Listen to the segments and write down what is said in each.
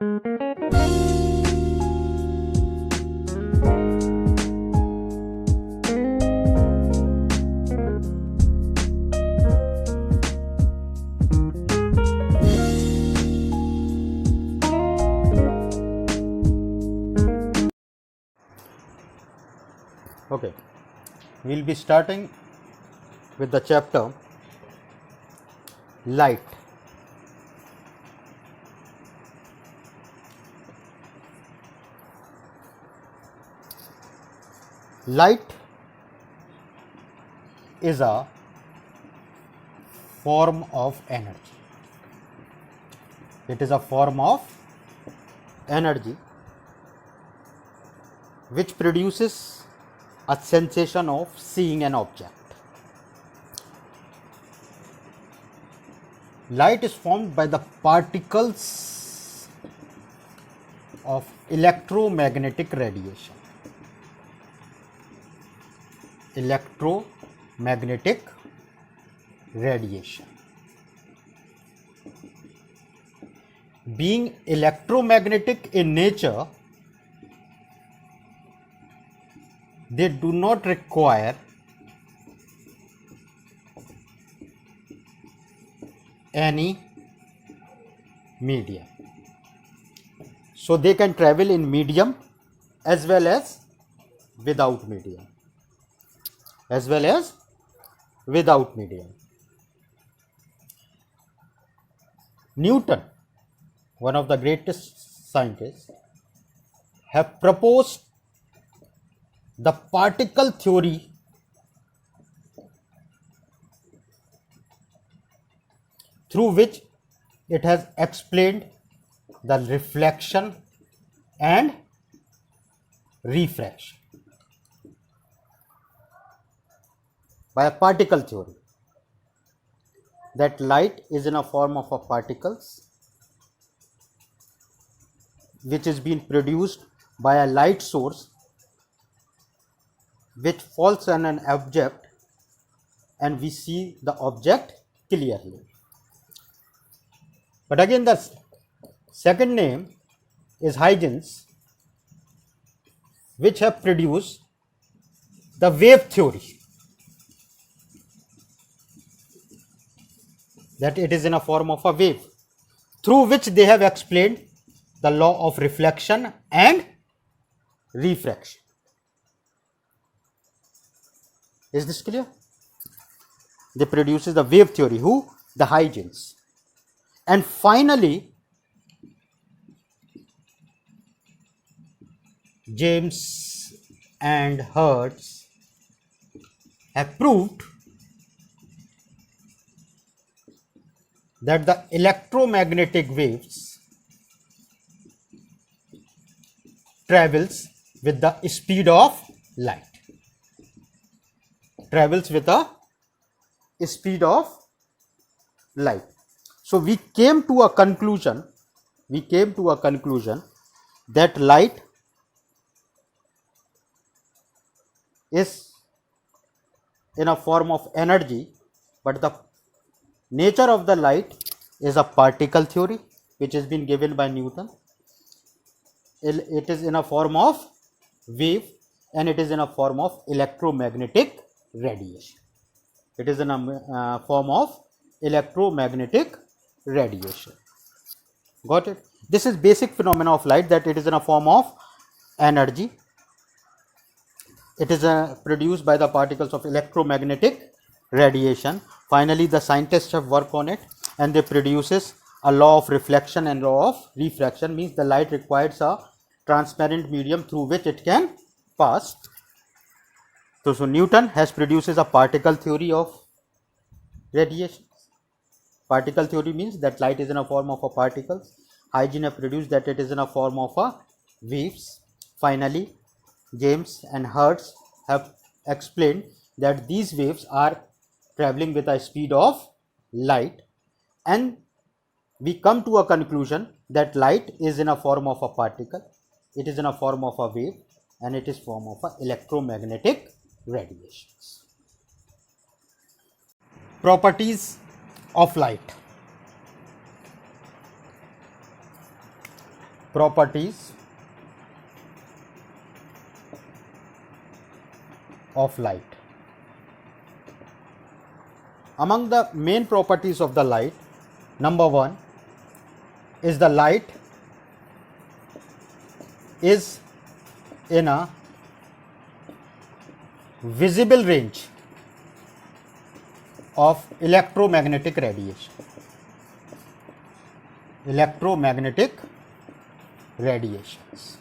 Okay, we will be starting with the chapter light. Light is a form of energy. It is a form of energy which produces a sensation of seeing an object. Light is formed by the particles of electromagnetic radiation. Electromagnetic radiation. Being electromagnetic in nature, they do not require any medium. So they can travel in medium as well as without medium. Newton, one of the greatest scientists, have proposed the particle theory through which it has explained the reflection and refraction by a particle theory, that light is in a form of a particles which is being produced by a light source which falls on an object and we see the object clearly. But again, the second name is Huygens, which have produced the wave theory, that it is in a form of a wave, through which they have explained the law of reflection and refraction. Is this clear? They produces the wave theory. Who? The Huygens. And finally, James and Hertz have proved that the electromagnetic waves travels with the speed of light. So we came to a conclusion that light is in a form of energy, but the nature of the light is a particle theory which has been given by Newton. It is in a form of wave and it is in a form of electromagnetic radiation. It is in a form of electromagnetic radiation. Got it? This is basic phenomena of light, that it is in a form of energy. It is produced by the particles of electromagnetic radiation. Finally, the scientists have worked on it and they produces a law of reflection and law of refraction, means the light requires a transparent medium through which it can pass. So Newton has produces a particle theory of radiation. Particle theory means that light is in a form of a particles. Huygens have produced that it is in a form of a waves. Finally, James and Hertz have explained that these waves are traveling with a speed of light, and we come to a conclusion that light is in a form of a particle, it is in a form of a wave, and it is form of a electromagnetic radiations. Properties of light. properties of light. Among the main properties of the light, number one is the light is in a visible range of electromagnetic radiation. Electromagnetic radiations.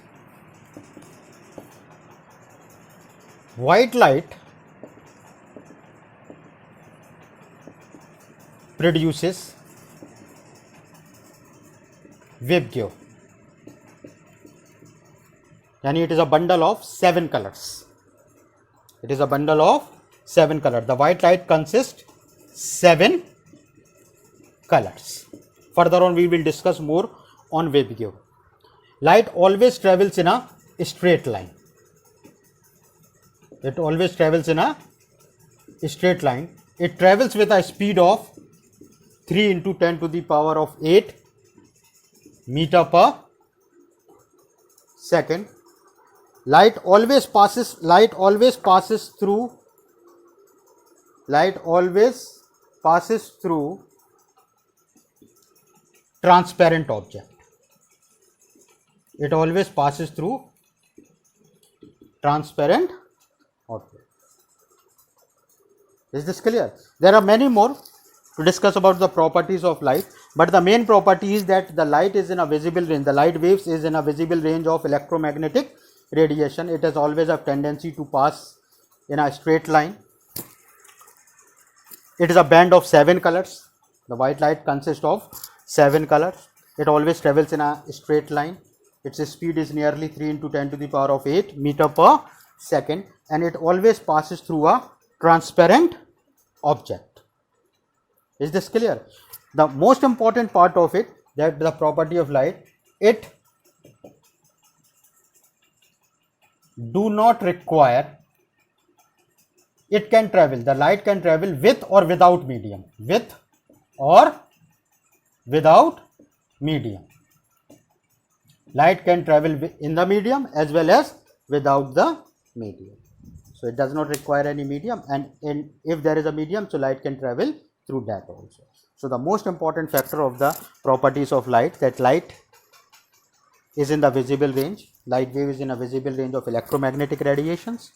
White light produces Vibgyor. Yani it is a bundle of 7 colors. It is a bundle of 7 colors. The white light consists 7 colors. Further on we will discuss more on Vibgyor. Light always travels in a straight line. It always travels in a straight line. It travels with a speed of 3 into 10 to the power of 8 meter per second. Light always passes through transparent object. It always passes through transparent object. Is this clear? There are many more to discuss about the properties of light, but the main property is that the light is in a visible range. The light waves is in a visible range of electromagnetic radiation. It has always a tendency to pass in a straight line. It is a band of 7 colors. The white light consists of 7 colors. It always travels in a straight line. Its speed is nearly 3 into 10 to the power of 8 meter per second, and it always passes through a transparent object. Is this clear? The most important part of it, that the property of light, it do not require, it can travel, the light can travel with or without medium, with or without medium. Light can travel in the medium as well as without the medium. So it does not require any medium, and if there is a medium, so light can travel through that also. So the most important factor of the properties of light, that light is in the visible range. Light wave is in a visible range of electromagnetic radiations.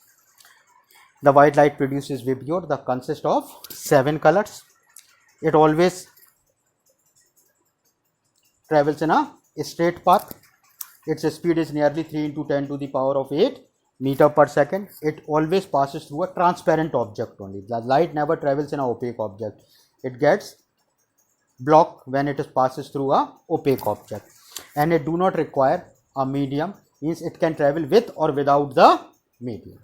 The white light produces Vibgyor, that consists of 7 colors. It always travels in a straight path. Its speed is nearly 3 into 10 to the power of 8 meter per second. It always passes through a transparent object only. The light never travels in an opaque object. It gets blocked when it passes through a opaque object, and it do not require a medium, means it can travel with or without the medium.